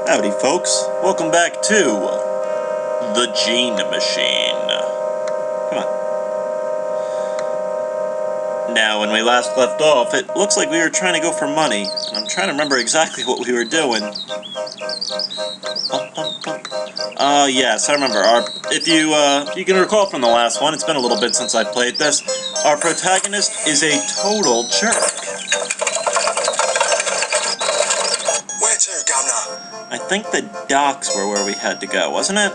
Howdy folks, welcome back to the Gene Machine. Come on. Now, when we last left off, it looks like we were trying to go for money, and I'm trying to remember exactly what we were doing. Yes, I remember. If you can recall from the last one, it's been a little bit since I played this, our protagonist is a total jerk. Where to, Governor? I think the docks were where we had to go, wasn't it?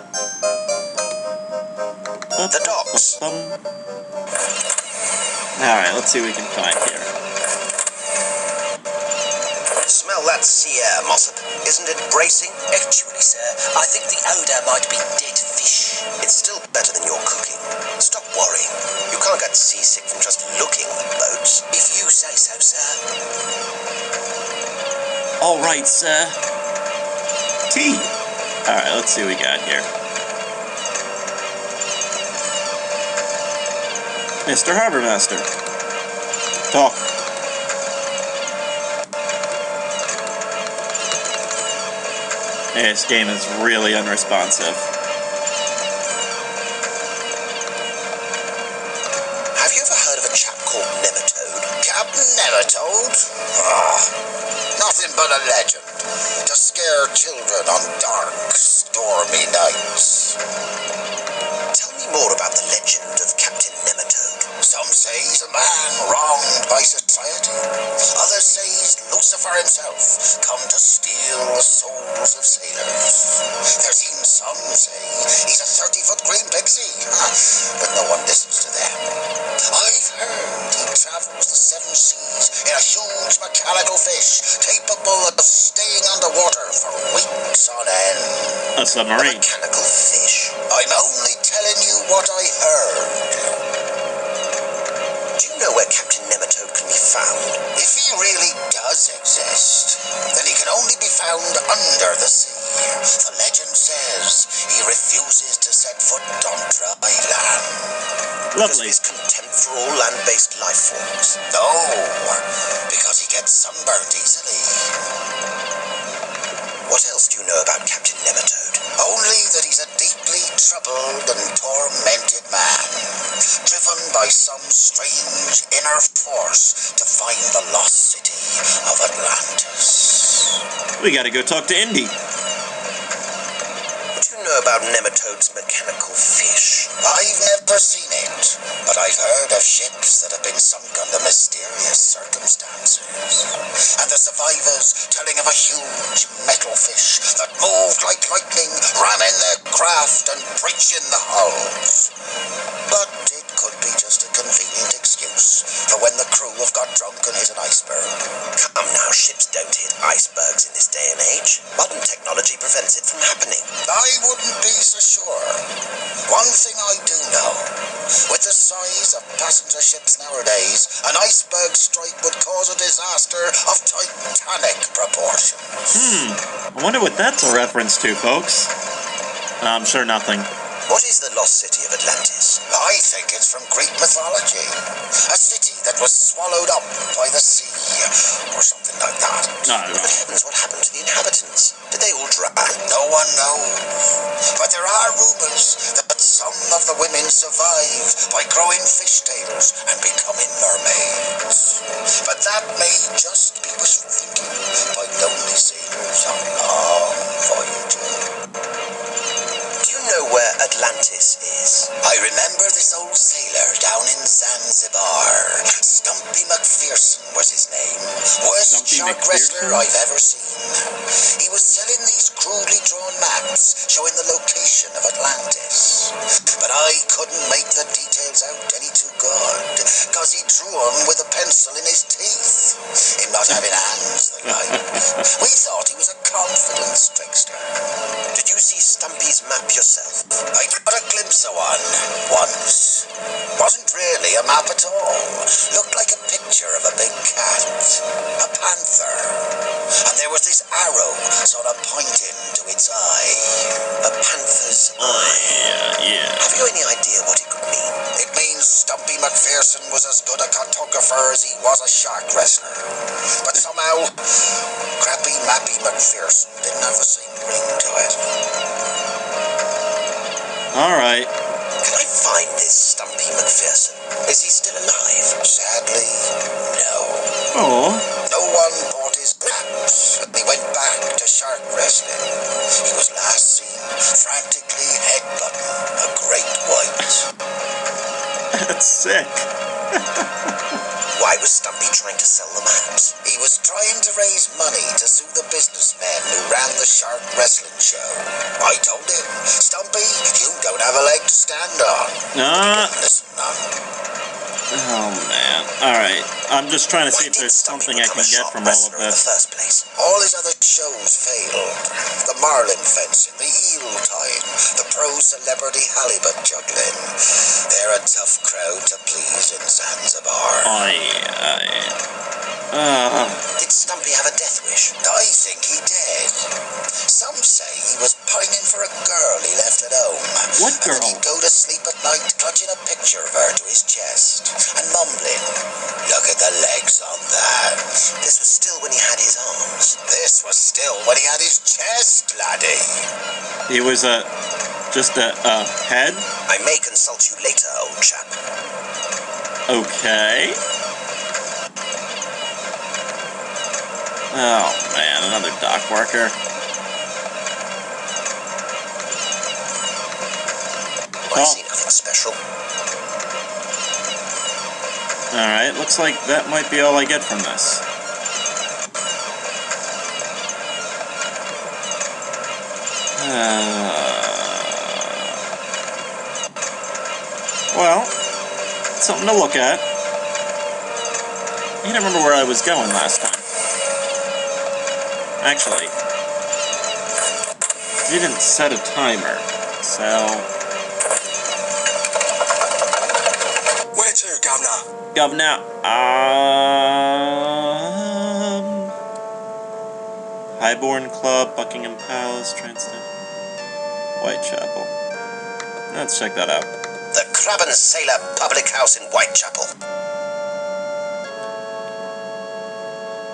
The docks. Alright, let's see what we can find here. Smell that sea air, Mossop. Isn't it bracing? Actually, sir, I think the odour might be dead fish. It's still better than your cooking. Stop worrying. You can't get seasick from just looking at the boats. If you say so, sir. Alright, sir. Tea. Alright, let's see what we got here. Mr. Harbor Master. Talk. This game is really unresponsive. Have you ever heard of a chap called Nematode? Captain Nematode? Nothing but a legend. To scare children on dark, stormy nights. Tell me more about the legend of Captain Nematode. Some say he's a man wronged by society. Others say he's Lucifer himself, come to steal the souls of sailors. There's even some say he's a 30-foot green pixie, but no one listens to them. I've heard he travels the 7 seas in a huge mechanical fish, capable of staying underwater for weeks on end. A submarine. A mechanical fish. I'm only telling you what I heard. Do you know where Captain Nematode can be found? If he really does exist, then he can only be found under the sea. The legend says he refuses to set foot on dry land. Lovely. Because of his contempt for all land-based life forms. No, because he gets sunburned easily. What else do you know about Captain Nematode? Only that he's a deeply troubled and tormented man, driven by some strange inner force to find the lost city of Atlantis. We gotta go talk to Indy. What do you know about Nematode's mechanical fish? I've never seen it, but I've heard of ships that have been sunk under mysterious circumstances. And the survivors telling of a huge metal fish that moved like lightning, ramming their craft and breaching the hulls. But it could be just a convenient excuse for when the crew have got drunk and hit an iceberg. Come now, ships don't hit icebergs in this day and age. Modern technology prevents it from happening. I wouldn't be so sure. One thing I do know, with the size of passenger ships nowadays, an iceberg strike would cause a disaster of titanic proportions. I wonder what that's a reference to, folks. I'm sure nothing. What is the lost city of Atlantis? I think it's from Greek mythology. A city that was swallowed up by the sea, or something like that. No. Good heavens, what happened to the inhabitants? Did they all drown? No one knows. But there are rumors that some of the women survive by growing fishtails and becoming mermaids. But that may just be wishful thinking by lonely sailors on long voyages. Know where Atlantis is. I remember this old sailor down in Zanzibar. Stumpy McPherson was his name. Worst shark wrestler I've ever seen. He was selling these crudely drawn maps showing the location of Atlantis. But I couldn't make the details out any too good, because he drew them with a pencil in his teeth. Him not having hands, the guy. We thought he was a confidence trickster. Did you see Stumpy's map yourself? I got a glimpse of one once. Wasn't really a map at all. Looked like a picture of a big cat. A panther. And there was this arrow sort of pointing to its eye. A panther's eye. Yeah. Have you any idea what it could mean? It means Stumpy McPherson was as good a cartographer as he was a shark wrestler. But somehow, crappy Mappy McPherson didn't have the same Alright. Can I find this Stumpy McPherson? Is he still alive? Sadly, no. Oh. No one bought his grapes. He went back to shark wrestling. He was last seen frantically headbutting a great white. That's sick. Why was Stumpy trying to sell the maps? He was trying to raise money to sue the businessmen who ran the shark wrestling show. I told him, Stumpy, you don't have a leg to stand on. Listen, Oh, man. Alright. I'm just trying to see if there's something I can get from all of in the this. first place. All his other shows failed. The marlin fencing, the eel tying, the pro-celebrity halibut juggling. They're a tough crowd to please in Zanzibar. Did Stumpy have a death wish? I think he did. Some say he was pining for a girl he left at home. What girl? And he'd go to sleep at night clutching a picture of her to his chest and mumbling, "Look at the legs on that." This was still when he had his arms. This was still when he had his chest, laddie. He was just a head? I may consult you later, old chap. Okay. Oh, man, another dock worker. I see nothing special. Alright, looks like that might be all I get from this. Well, something to look at. I can't remember where I was going last time. Actually, didn't set a timer, so... Where to, Governor? Governor, Highborn Club, Buckingham Palace, Transton, Whitechapel. Let's check that out. The Crab and Sailor Public House in Whitechapel.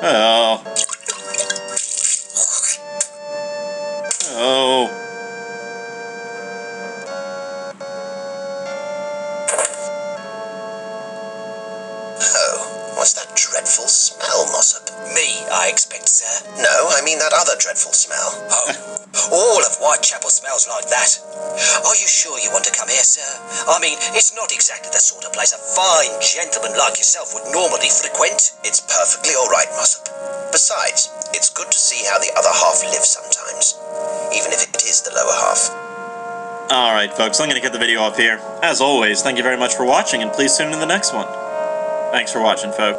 Oh. Oh. What's that dreadful smell, Mossop? Me, I expect, sir. No, I mean that other dreadful smell. Oh, all of Whitechapel smells like that. Are you sure you want to come here, sir? I mean, it's not exactly the sort of place a fine gentleman like yourself would normally frequent. It's perfectly all right, Mossop. Besides, it's good to see how the other half lives sometimes, even if it is the lower half. Alright, folks, I'm going to get the video off here. As always, thank you very much for watching, and please tune in to the next one. Thanks for watching, folks.